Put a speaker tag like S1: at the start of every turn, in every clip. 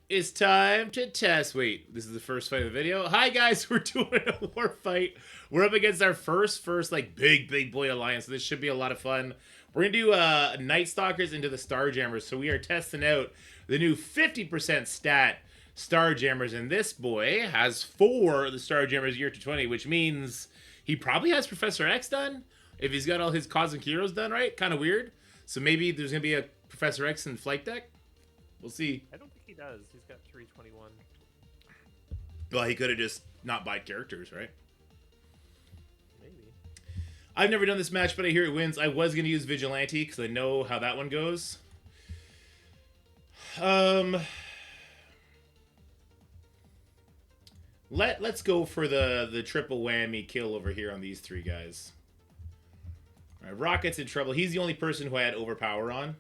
S1: It's time to test. Wait, this is the first fight of the video. Hi guys, we're doing a war fight. We're up against our first like big boy alliance. So this should be a lot of fun. We're gonna do Night Stalkers into the Starjammers. So we are testing out the new 50% stat Starjammers, and this boy has 4 of the Starjammers year to 20, which means he probably has Professor X done. If he's got all his Cosmic Heroes done, right? Kind of weird. So maybe there's gonna be a Professor X in flight deck. We'll see.
S2: I don't think he does. He's got 321.
S1: Well, he could have just not bought characters, right?
S2: Maybe.
S1: I've never done this match, but I hear it wins. I was going to use Vigilante because I know how that one goes. Let's go for the triple whammy kill over here on these 3 guys. All right, Rocket's in trouble. He's the only person who I had overpower on.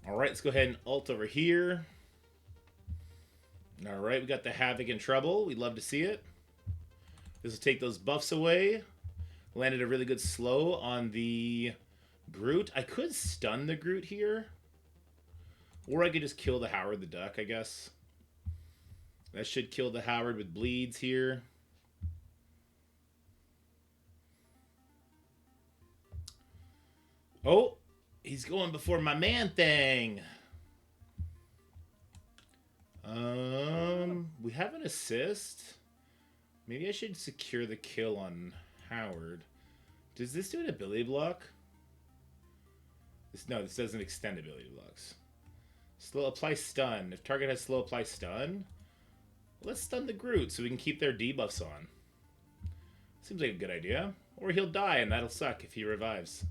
S1: All right, let's go ahead and ult over here. All right, we got the Havoc in trouble. We'd love to see it. This will take those buffs away. Landed a really good slow on the Groot. I could stun the Groot here. Or I could just kill the Howard the Duck, I guess. That should kill the Howard with bleeds here. Oh, he's going before my man thing. We have an assist. Maybe I should secure the kill on Howard. Does this do an ability block? No, this doesn't extend ability blocks. Slow apply stun. If target has slow apply stun, let's stun the Groot so we can keep their debuffs on. Seems like a good idea. Or he'll die and that'll suck if he revives.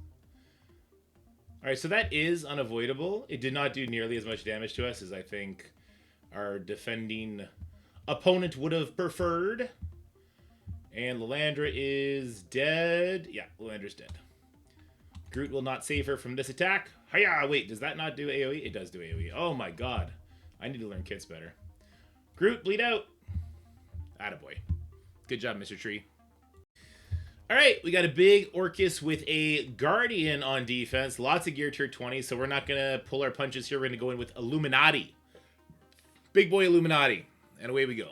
S1: Alright, so that is unavoidable. It did not do nearly as much damage to us as I think our defending opponent would have preferred. And Lilandra is dead. Yeah, Lilandra's dead. Groot will not save her from this attack. Hiya! Wait, does that not do AoE? It does do AoE. Oh my god. I need to learn kits better. Groot, bleed out. Attaboy. Good job, Mr. Tree. Alright, we got a big Orchis with a Guardian on defense. Lots of gear tier 20, so we're not going to pull our punches here. We're going to go in with Illuminati. Big boy Illuminati. And away we go.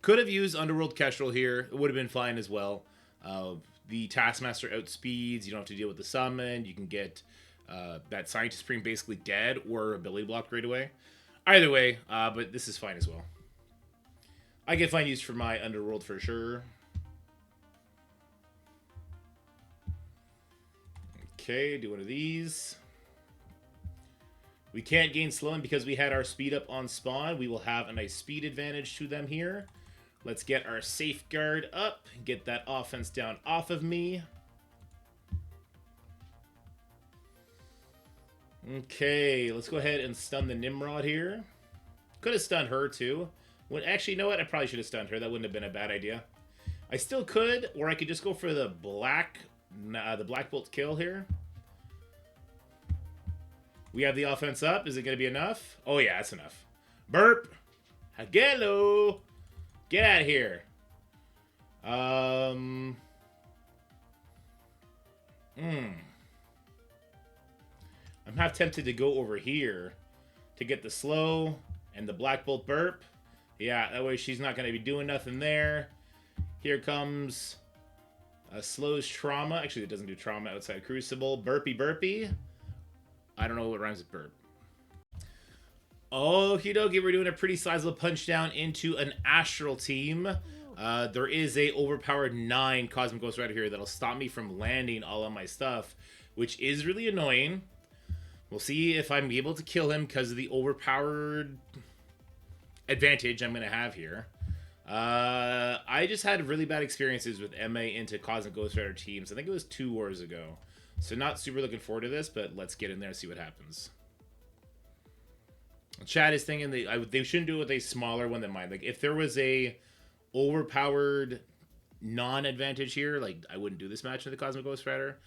S1: Could have used Underworld Kestrel here. It would have been fine as well. The Taskmaster outspeeds. You don't have to deal with the summon. You can get that Scientist Supreme basically dead or ability blocked right away. Either way, but this is fine as well. I can find use for my Underworld for sure. Okay, do one of these. We can't gain slowing because we had our speed up on spawn. We will have a nice speed advantage to them here. Let's get our safeguard up. Get that offense down off of me. Okay, let's go ahead and stun the Nimrod here. Could have stunned her too. Actually, you know what? I probably should have stunned her. That wouldn't have been a bad idea. I still could, or I could just go for the Black Bolt kill here. We have the offense up. Is it going to be enough? Oh, yeah, that's enough. Burp. Hello. Get out of here. I'm half tempted to go over here to get the slow and the Black Bolt burp. Yeah, that way she's not going to be doing nothing there. Here comes Slow's Trauma. Actually, it doesn't do trauma outside Crucible. Burpy. I don't know what rhymes with burp. Okie dokie, we're doing a pretty sizable punch down into an Astral team. There is a overpowered 9 Cosmic Ghost Rider here that'll stop me from landing all of my stuff, which is really annoying. We'll see if I'm able to kill him because of the overpowered advantage I'm going to have here. I just had really bad experiences with MA into Cosmic Ghost Rider teams. I think it was 2 wars ago. So not super looking forward to this, but let's get in there and see what happens. Chad is thinking they shouldn't do it with a smaller one than mine. Like, if there was a overpowered non-advantage here, like, I wouldn't do this match in the Cosmic Ghost Rider.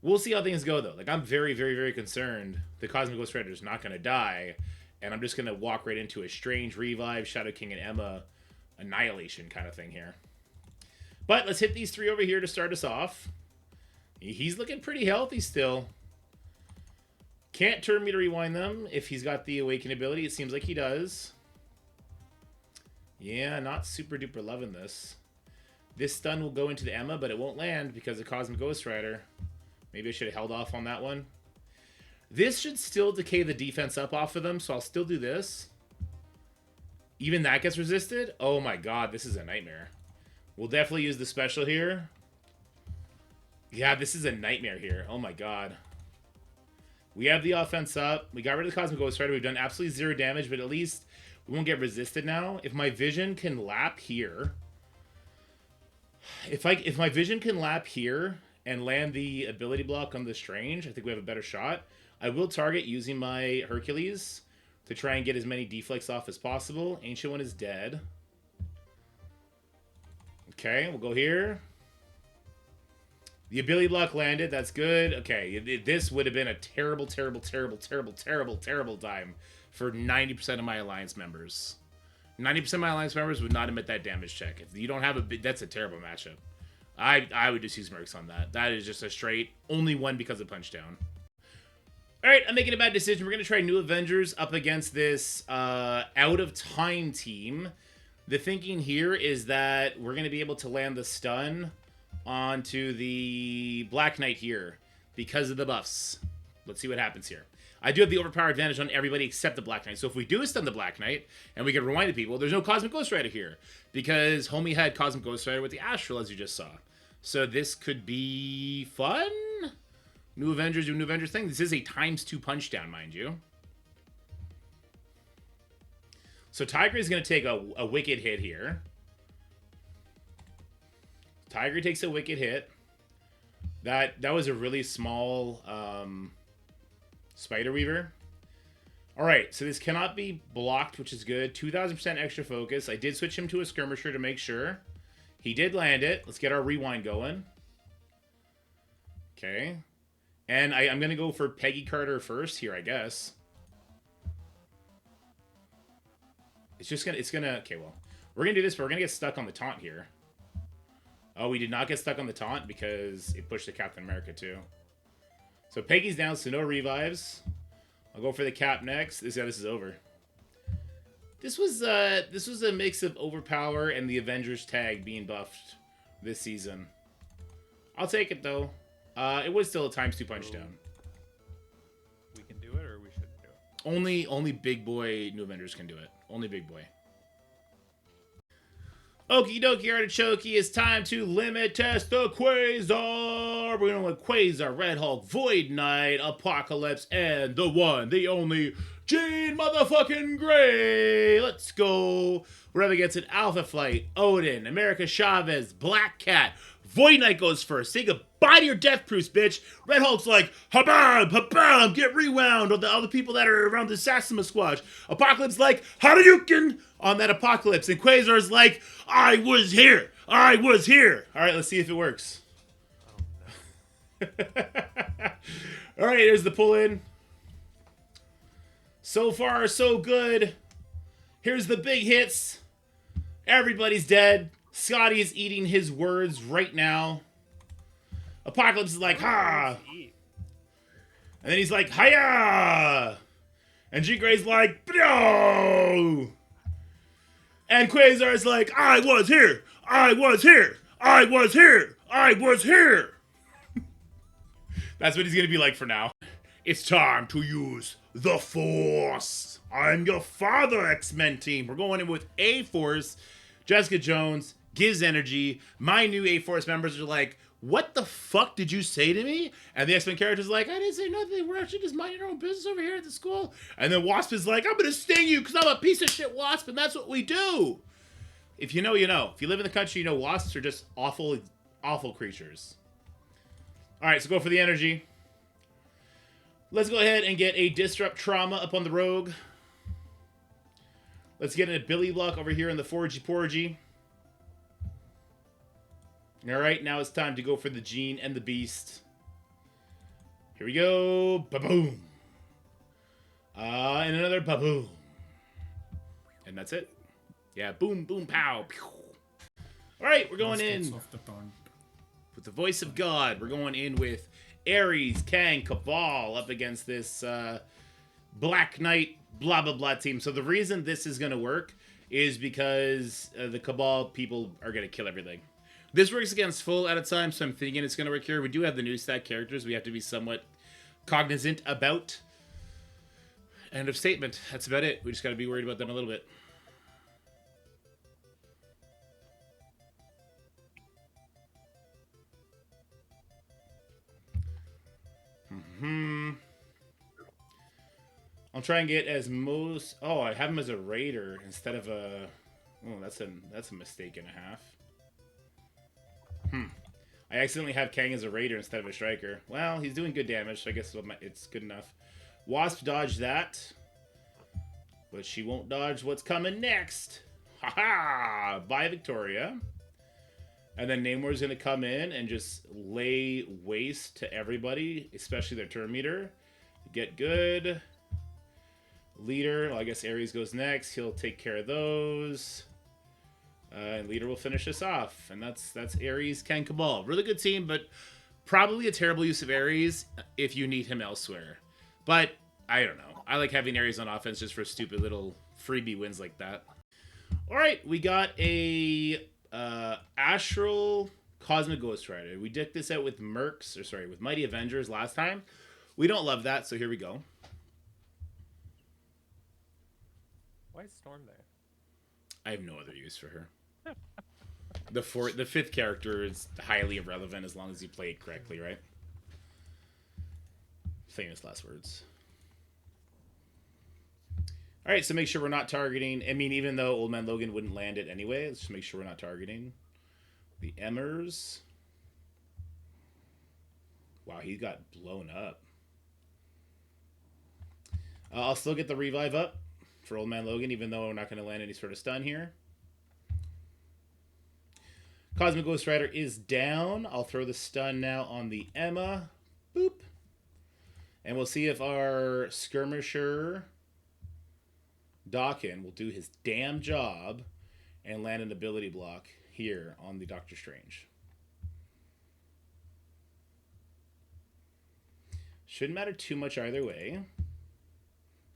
S1: We'll see how things go, though. Like, I'm very concerned the Cosmic Ghost Rider is not going to die, and I'm just going to walk right into a Strange Revive, Shadow King and Emma Annihilation kind of thing here. But let's hit these 3 over here to start us off. He's looking pretty healthy still. Can't turn me to rewind them if he's got the awaken ability. It seems like he does. Yeah, not super duper loving this. This stun will go into the Emma, but it won't land because of Cosmic Ghost Rider. Maybe I should have held off on that one. This should still decay the defense up off of them, so I'll still do this. Even that gets resisted? Oh my god, this is a nightmare. We'll definitely use the special here. Yeah, this is a nightmare here. Oh my god. We have the offense up. We got rid of the Cosmic Ghost Rider. We've done absolutely 0 damage, but at least we won't get resisted now. If my vision can lap here... If my vision can lap here and land the ability block on the Strange, I think we have a better shot. I will target using my Hercules to try and get as many deflects off as possible. Ancient One is dead. Okay, we'll go here. The ability block landed. That's good. Okay, this would have been a terrible, terrible, terrible, terrible, terrible, terrible time for 90% of my Alliance members. 90% of my Alliance members would not admit that damage check. If you don't have a... That's a terrible matchup. I would just use Mercs on that. That is just a straight... Only one because of Punch Down. Alright, I'm making a bad decision. We're going to try New Avengers up against this out-of-time team. The thinking here is that we're going to be able to land the stun onto the Black Knight here because of the buffs. Let's see what happens here. I do have the overpower advantage on everybody except the Black Knight. So if we do stun the Black Knight and we can rewind the people, there's no Cosmic Ghost Rider here because homie had Cosmic Ghost Rider with the Astral, as you just saw. So this could be fun. New Avengers do New Avengers thing. This is a ×2 punch down, mind you. So Tiger is going to take a wicked hit here. Tiger takes a wicked hit. That was a really small Spider Weaver. Alright, so this cannot be blocked, which is good. 2,000% extra focus. I did switch him to a skirmisher to make sure. He did land it. Let's get our rewind going. Okay. And I'm going to go for Peggy Carter first here, I guess. Okay, well. We're going to do this, but we're going to get stuck on the taunt here. Oh, we did not get stuck on the taunt because it pushed the Captain America too. So Peggy's down, so no revives. I'll go for the Cap next. This is over. This was a mix of Overpower and the Avengers tag being buffed this season. I'll take it though. It was still a ×2 punch down.
S2: We can do it, or we shouldn't do it.
S1: Only big boy New Avengers can do it. Only big boy. Okie dokie artichokey, it's time to limit test the Quasar. We're going with Quasar, Redhulk, Void Knight, Apocalypse, and the one, the only, Jean motherfucking Grey. Let's go. We're up against an Alpha Flight, Odin, America Chavez, Black Cat. Void Knight goes first. Say goodbye to your death proofs, bitch. Redhulk's like, habam, habam, get rewound on the other people that are around the Sassima Squash. Apocalypse like, Hadouken on that Apocalypse. And Quasar's like, I was here. I was here. All right, let's see if it works.
S2: Oh, no.
S1: All right, here's the pull in. So far, so good. Here's the big hits. Everybody's dead. Scottie is eating his words right now. Apocalypse is like, ha! And then he's like, hiya! And G Gray's like, bro! And Quasar is like, I was here! I was here! I was here! I was here! That's what he's gonna be like for now. It's time to use the Force. I'm your father, X-Men team. We're going in with A-Force, Jessica Jones, gives energy. My new A-Force members are like, what the fuck did you say to me? And the X-Men character's like, I didn't say nothing. We're actually just minding our own business over here at the school. And then Wasp is like, I'm going to sting you because I'm a piece of shit Wasp, and that's what we do. If you know, you know. If you live in the country, you know Wasps are just awful, awful creatures. All right, so go for the energy. Let's go ahead and get a Disrupt Trauma up on the Rogue. Let's get an ability block over here in the Forgy Porgy. All right, now it's time to go for the Gene and the Beast. Here we go. Ba-boom. And another ba-boom. And that's it. Yeah, boom, boom, pow. Pew. All right, we're going in with the voice of God. We're going in with Ares, Kang, Cabal up against this Black Knight, blah, blah, blah team. So the reason this is going to work is because the Cabal people are going to kill everything. This works against full at a time, so I'm thinking it's going to work here. We do have the new stack characters we have to be somewhat cognizant about. End of statement. That's about it. We just got to be worried about them a little bit. I'll try and get as most... Oh, I have him as a raider instead of a... Oh, that's a mistake and a half. I accidentally have Kang as a raider instead of a striker. Well, he's doing good damage, so I guess it's good enough. Wasp dodged that. But she won't dodge what's coming next. Haha! Bye, Victoria. And then Namor's going to come in and just lay waste to everybody, especially their turn meter. Get good. Leader, well, I guess Ares goes next. He'll take care of those. And Leader will finish us off. And that's Ares, Kang, Cabal. Really good team, but probably a terrible use of Ares if you need him elsewhere. But I don't know. I like having Ares on offense just for stupid little freebie wins like that. All right, we got a Astral Cosmic Ghost Rider. We decked this out with with Mighty Avengers last time. We don't love that, so here we go.
S2: Why is Storm there?
S1: I have no other use for her. The fifth character is highly irrelevant as long as you play it correctly, right? Famous last words. All right, so make sure we're not targeting. I mean, even though Old Man Logan wouldn't land it anyway, let's just make sure we're not targeting the Emmers. Wow, he got blown up. I'll still get the revive up for Old Man Logan, even though we're not going to land any sort of stun here. Cosmic Ghost Rider is down. I'll throw the stun now on the Emma. Boop. And we'll see if our Skirmisher Dawkin will do his damn job and land an ability block here on the Doctor Strange. Shouldn't matter too much either way.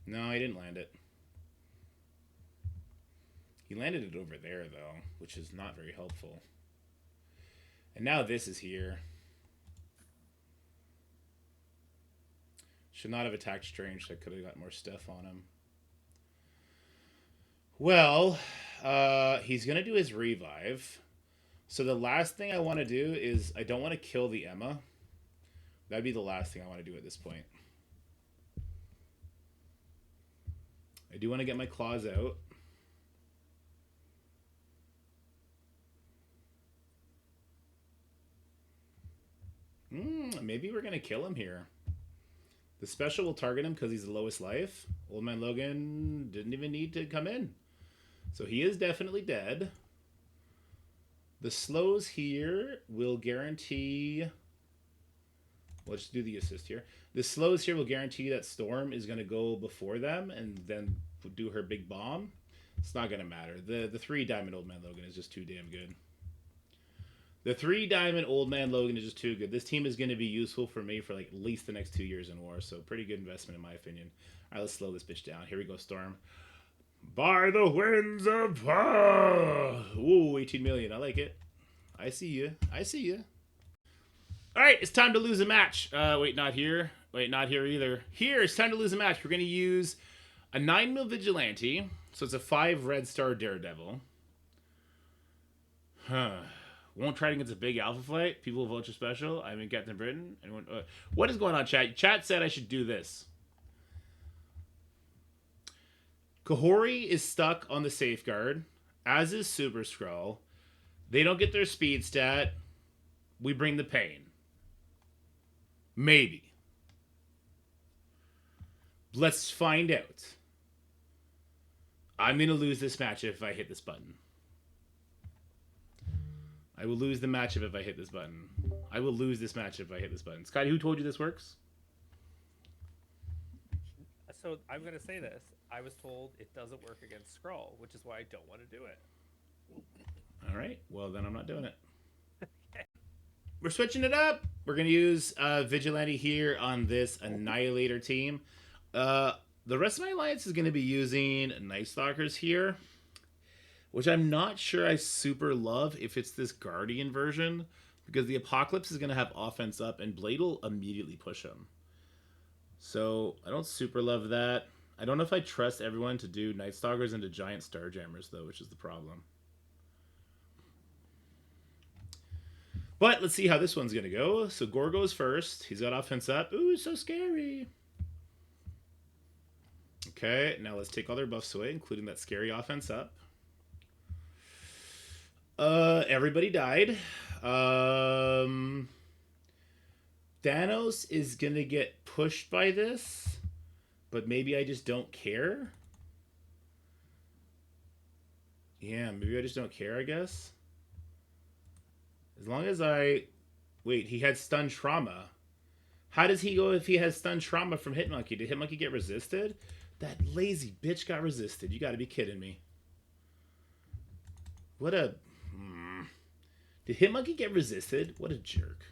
S1: No, he didn't land it. He landed it over there, though, which is not very helpful. And now this is here. Should not have attacked Strange. I could have got more stuff on him. Well, he's going to do his revive. So the last thing I want to do is I don't want to kill the Emma. That'd be the last thing I want to do at this point. I do want to get my claws out. Maybe we're going to kill him here. The special will target him because he's the lowest life. Old Man Logan didn't even need to come in. So he is definitely dead. The slows here will guarantee... Let's do the assist here. The slows here will guarantee that Storm is going to go before them and then do her big bomb. It's not going to matter. The 3-diamond Old Man Logan is just too damn good. The 3-diamond Old Man Logan is just too good. This team is going to be useful for me for like at least the next 2 years in war. So pretty good investment in my opinion. All right, let's slow this bitch down. Here we go, Storm. By the winds of... Ooh, 18 million. I like it. I see you. I see you. All right, it's time to lose a match. Wait, not here. Wait, not here either. Here, it's time to lose a match. We're going to use a 9-mil Vigilante. So it's a 5 red star Daredevil. Won't try it against a big Alpha Flight. People will vote your special. I'm in Captain Britain. Anyone, what is going on, chat? Chat said I should do this. Kahori is stuck on the Safeguard, as is Super Skrull. They don't get their speed stat. We bring the pain. Maybe. Let's find out. I'm going to lose this match if I hit this button. I will lose the matchup if I hit this button. I will lose this matchup if I hit this button. Scottie, who told you this works?
S2: So I'm going to say this. I was told it doesn't work against Skrull, which is why I don't want to do it.
S1: All right. Well, then I'm not doing it. we're switching it up. We're going to use Vigilante here on this Annihilator team. The rest of my alliance is going to be using Night Stalkers here, which I'm not sure I super love if it's this Guardian version, because the Apocalypse is going to have offense up and Blade will immediately push him. So I don't super love that. I don't know if I trust everyone to do Night Stalkers into giant Starjammers, though, which is the problem. But let's see how this one's going to go. So Gore goes first. He's got offense up. Ooh, so scary. Okay, now let's take all their buffs away, including that scary offense up. Everybody died. Thanos is going to get pushed by this, but maybe I just don't care. Yeah, maybe I just don't care, I guess. As long as I... Wait, he had stun trauma. How does he go if he has stun trauma from Hitmonkey? Did Hitmonkey get resisted? That lazy bitch got resisted. You gotta be kidding me. What a... Did Hitmonkey get resisted? What a jerk.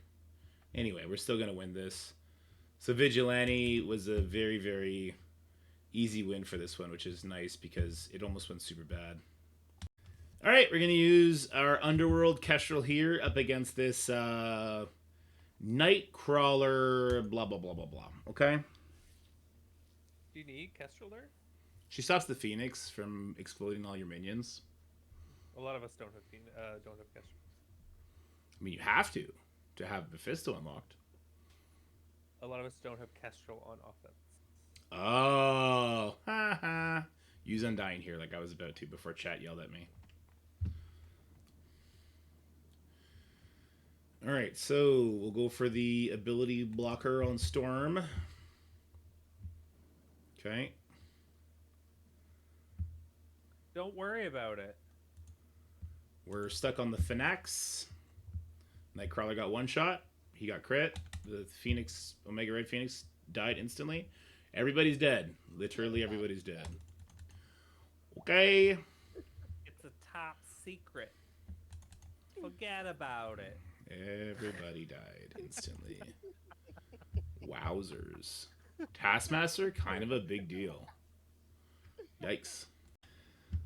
S1: Anyway, we're still gonna win this. So Vigilante was a very, very easy win for this one, which is nice because it almost went super bad. All right, we're going to use our Underworld Kestrel here up against this Nightcrawler blah, blah, blah, blah, blah. Okay?
S2: Do you need Kestrel there?
S1: She stops the Phoenix from exploding all your minions.
S2: A lot of us don't have Kestrel.
S1: I mean, you have to have Mephisto unlocked.
S2: A lot of us don't have Kestrel on offense.
S1: Oh. Ha ha. Use Undying here like I was about to before chat yelled at me. Alright, so we'll go for the ability blocker on Storm. Okay.
S2: Don't worry about it.
S1: We're stuck on the Phoenix. Nightcrawler got one shot. He got crit. The Phoenix, Omega Red Phoenix, died instantly. Everybody's dead. Literally everybody's dead. Okay.
S2: It's a top secret. Forget about it.
S1: Everybody died instantly. Wowzers. Taskmaster, kind of a big deal. Yikes.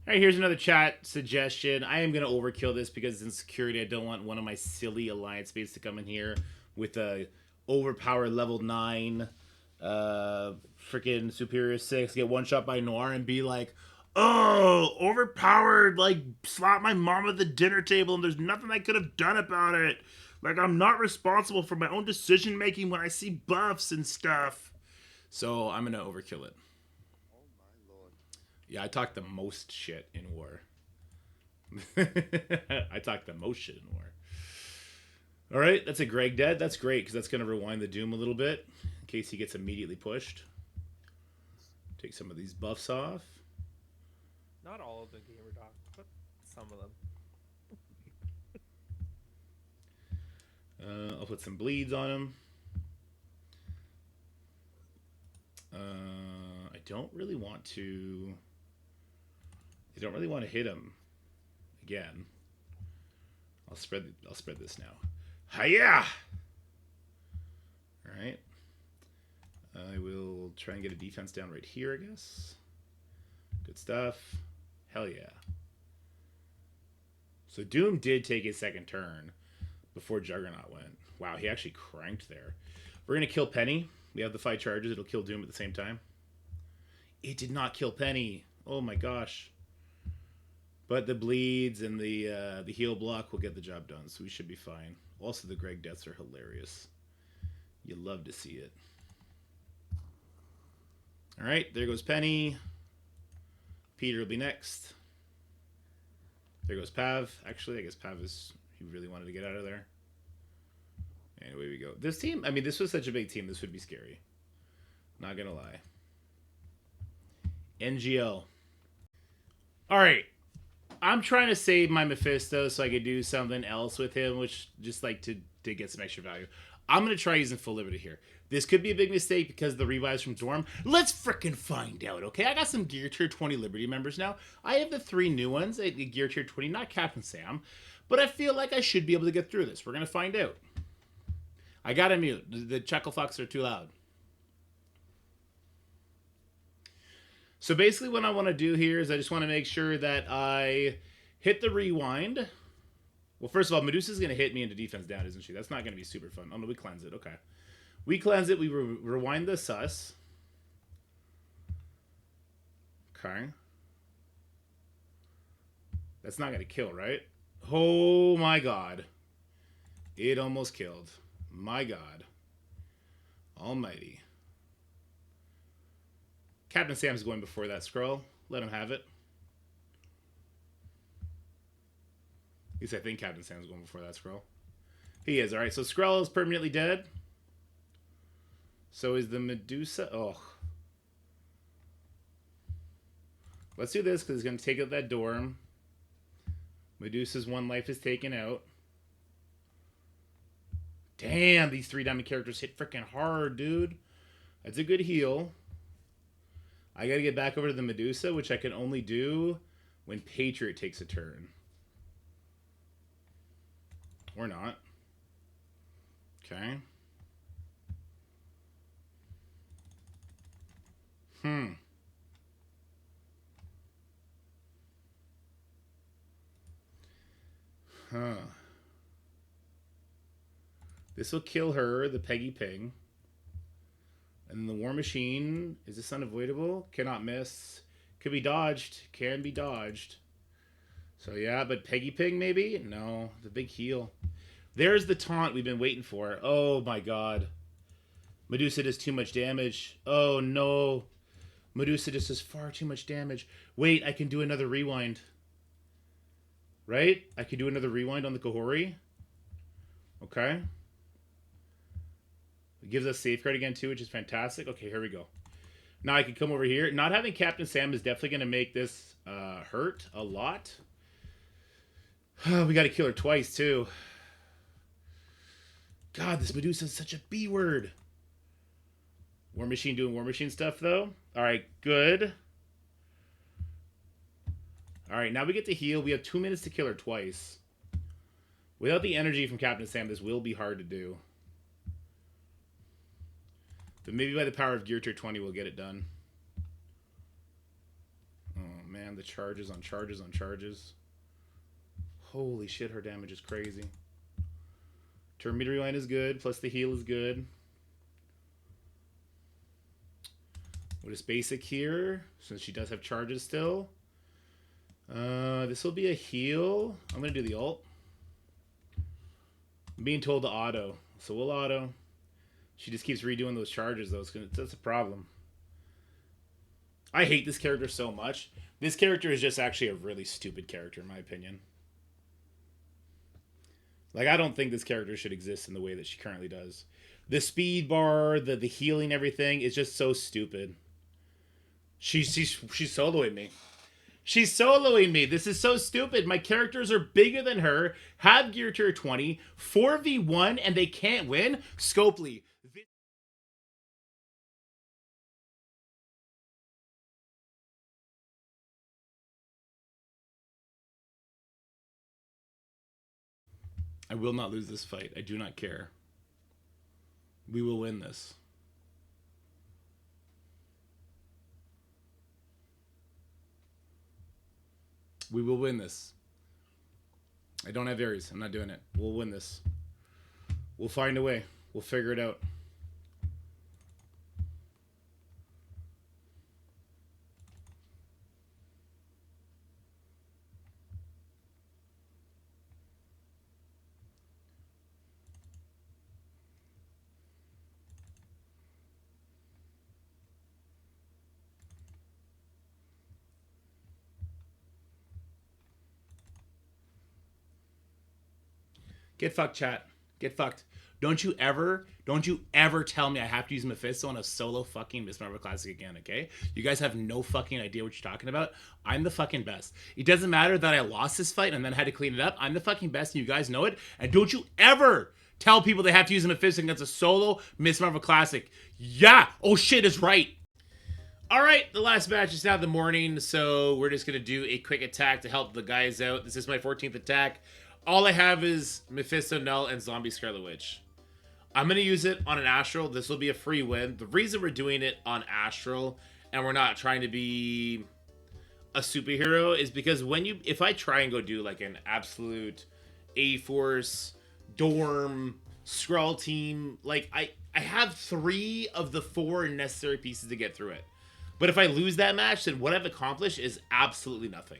S1: Alright, here's another chat suggestion. I am going to overkill this because in security I don't want one of my silly alliance mates to come in here with a overpowered level 9 freaking superior 6, get one shot by Noir and be like, oh, overpowered, like, slap my mom at the dinner table and there's nothing I could have done about it. Like, I'm not responsible for my own decision making when I see buffs and stuff. So I'm gonna overkill it.
S3: Oh my lord.
S1: Yeah, I talk the most shit in war. I talk the most shit in war. Alright, that's a Greg dead. That's great, because that's gonna rewind the Doom a little bit, in case he gets immediately pushed. Take some of these buffs off.
S2: Not all of the gamer doc, but some of them.
S1: I'll put some bleeds on him. I don't really want to hit him again. I'll spread this now. Hiya! All right. I will try and get a defense down right here, I guess. Good stuff. Hell yeah. So Doom did take his second turn before Juggernaut went. Wow, he actually cranked there. We're going to kill Penny. We have the 5 charges. It'll kill Doom at the same time. It did not kill Penny. Oh my gosh. But the bleeds and the heal block will get the job done, so we should be fine. Also, the Greg deaths are hilarious. You love to see it. All right, there goes Penny. Peter will be next. There goes Pav. Actually, I guess Pav is... He really wanted to get out of there. And away we go. This team, I mean, this was such a big team. This would be scary. Not gonna lie. NGL. Alright. I'm trying to save my Mephisto so I could do something else with him, which just like to get some extra value. I'm going to try using Full Liberty here. This could be a big mistake because of the revives from Dorm. Let's frickin' find out, okay? I got some Gear Tier 20 Liberty members now. I have the 3 new ones, Gear Tier 20, not Captain Sam, but I feel like I should be able to get through this. We're going to find out. I gotta mute. The chuckle fucks are too loud. So basically what I want to do here is I just want to make sure that I hit the rewind. Well, first of all, Medusa's going to hit me into defense down, isn't she? That's not going to be super fun. Oh, no, we cleanse it. Okay. We cleanse it. We rewind the sus. Okay. That's not going to kill, right? Oh, my God. It almost killed. My God. Almighty. Captain Sam's going before that scroll. Let him have it. At least I think Captain Sam's going before that scroll. He is. Alright, so Skrull is permanently dead. So is the Medusa. Oh. Let's do this because it's going to take out that door. Medusa's one life is taken out. Damn, these 3 diamond characters hit freaking hard, dude. That's a good heal. I gotta get back over to the Medusa, which I can only do when Patriot takes a turn. Or not. Okay. Huh. This will kill her, the Peggy Ping. And the War Machine, is this unavoidable? Cannot miss. Could be dodged. Can be dodged. So yeah, but Peggy Ping maybe? No, the big heal. There's the taunt we've been waiting for. Oh my God. Medusa does too much damage. Oh no. Medusa just does far too much damage. Wait, I can do another rewind. Right? I can do another rewind on the Kahori. Okay. It gives us safeguard again too, which is fantastic. Okay, here we go. Now I can come over here. Not having Captain Sam is definitely going to make this hurt a lot. We got to kill her twice too. God, this Medusa is such a B word. War Machine doing War Machine stuff though. All right, good. All right, now we get to heal. We have 2 minutes to kill her twice. Without the energy from Captain Sam, this will be hard to do. But maybe by the power of Gear Tier 20, we'll get it done. Oh, man, the charges on charges on charges. Holy shit, her damage is crazy. Turn meter rewind is good, plus the heal is good. What is basic here? Since she does have charges still. This will be a heal. I'm going to do the ult. I'm being told to auto. So we'll auto. She just keeps redoing those charges, though. That's a problem. I hate this character so much. This character is just actually a really stupid character, in my opinion. Like, I don't think this character should exist in the way that she currently does. The speed bar, the healing, everything is just so stupid. She's soloing me. She's soloing me. This is so stupid. My characters are bigger than her, have Gear Tier 20, 4v1, and they can't win? Scopely. I will not lose this fight. I do not care. We will win this. We will win this. I don't have Ares. I'm not doing it. We'll win this. We'll find a way. We'll figure it out. Get fucked, chat. Get fucked. Don't you ever tell me I have to use Mephisto on a solo fucking Miss Marvel Classic again, okay? You guys have no fucking idea what you're talking about. I'm the fucking best. It doesn't matter that I lost this fight and then had to clean it up. I'm the fucking best and you guys know it. And don't you ever tell people they have to use Mephisto against a solo Miss Marvel Classic. Yeah! Oh shit is right. Alright, the last match is now the morning, so we're just gonna do a quick attack to help the guys out. This is my 14th attack. All I have is Mephisto, Null, and Zombie Scarlet Witch. I'm going to use it on an Astral. This will be a free win. The reason we're doing it on Astral and we're not trying to be a superhero is because if I try and go do like an absolute A-Force, Dorm, Skrull team, like I have 3 of the 4 necessary pieces to get through it. But if I lose that match, then what I've accomplished is absolutely nothing.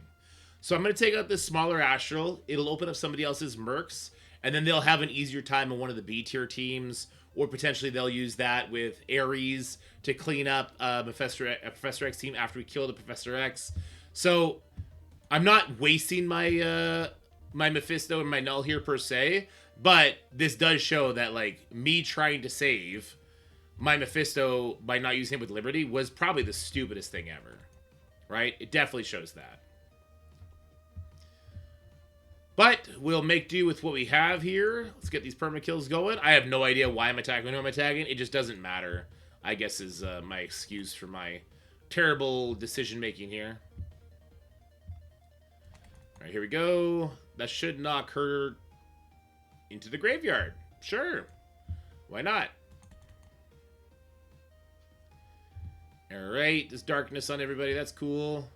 S1: So I'm going to take out this smaller Astral. It'll open up somebody else's Mercs, and then they'll have an easier time in one of the B-tier teams, or potentially they'll use that with Ares to clean up a Professor X team after we kill the Professor X. So I'm not wasting my my Mephisto and my Null here per se, but this does show that like me trying to save my Mephisto by not using him with Liberty was probably the stupidest thing ever, right? It definitely shows that. But we'll make do with what we have here. Let's get these perma kills going. I have no idea why I'm attacking, who I'm attacking. It just doesn't matter, I guess, is my excuse for my terrible decision making here. All right, here we go. That should knock her into the graveyard. Sure. Why not? All right, there's darkness on everybody. That's cool.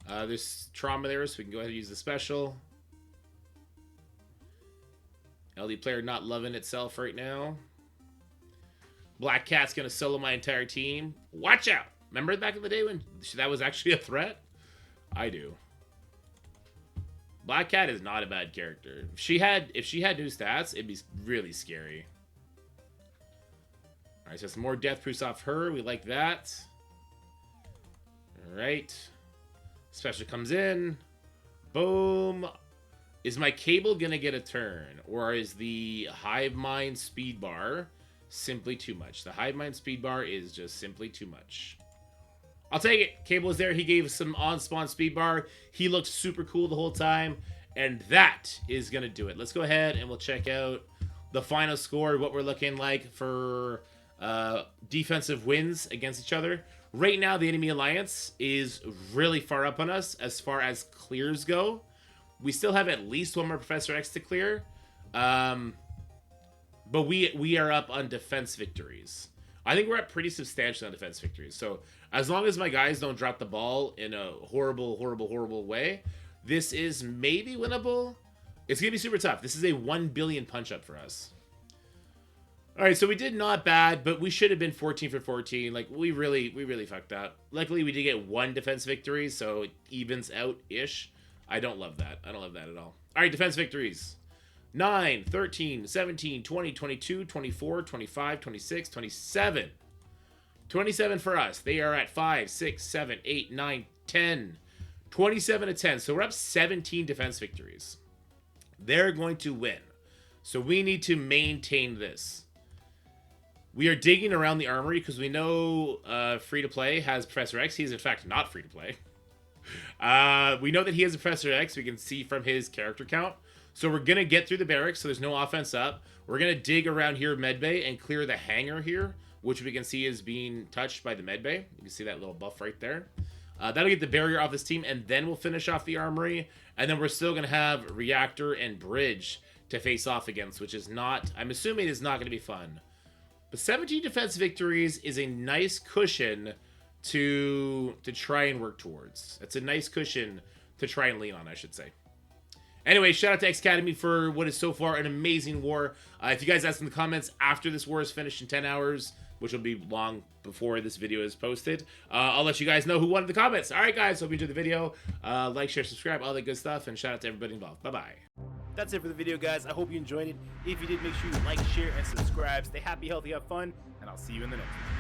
S1: There's trauma there, so we can go ahead and use the special. LD player not loving itself right now. Black Cat's going to solo my entire team. Watch out! Remember back in the day when that was actually a threat? I do. Black Cat is not a bad character. If she had new stats, it'd be really scary. Alright, so some more death proofs off her. We like that. Alright. Special comes in. Boom. Is my Cabal gonna get a turn? Or is the Hive Mind speed bar simply too much? The Hive Mind speed bar is just simply too much. I'll take it. Cabal is there. He gave us some on-spawn speed bar. He looked super cool the whole time. And that is gonna do it. Let's go ahead and we'll check out the final score, what we're looking like for defensive wins against each other. Right now, the enemy alliance is really far up on us as far as clears go. We still have at least one more Professor X to clear. But we are up on defense victories. I think we're at pretty substantial on defense victories. So as long as my guys don't drop the ball in a horrible, horrible, horrible way, this is maybe winnable. It's going to be super tough. This is a 1 billion punch-up for us. All right, so we did not bad, but we should have been 14 for 14. Like, we really fucked up. Luckily, we did get 1 defense victory, so it evens out-ish. I don't love that. I don't love that at all. All right, defense victories. 9, 13, 17, 20, 22, 24, 25, 26, 27. 27 for us. They are at 5, 6, 7, 8, 9, 10. 27 to 10. So we're up 17 defense victories. They're going to win. So we need to maintain this. We are digging around the armory because we know free-to-play has Professor X. He is, in fact, not free-to-play. We know that he has a Professor X. We can see from his character count. So we're going to get through the barracks, so there's no offense up. We're going to dig around here medbay and clear the hangar here, which we can see is being touched by the medbay. You can see that little buff right there. That'll get the barrier off this team, and then we'll finish off the armory. And then we're still going to have reactor and bridge to face off against, which is not, I'm assuming is not going to be fun. But 17 defense victories is a nice cushion to try and work towards. It's a nice cushion to try and lean on, I should say. Anyway, shout out to X Academy for what is so far an amazing war. If you guys ask in the comments after this war is finished in 10 hours, which will be long before this video is posted, I'll let you guys know who won in the comments. All right, guys, hope you enjoyed the video. Like, share, subscribe, all that good stuff, and shout out to everybody involved. Bye-bye.
S4: That's it for the video, guys. I hope you enjoyed it. If you did, make sure you like, share, and subscribe. Stay happy, healthy, have fun, and I'll see you in the next one.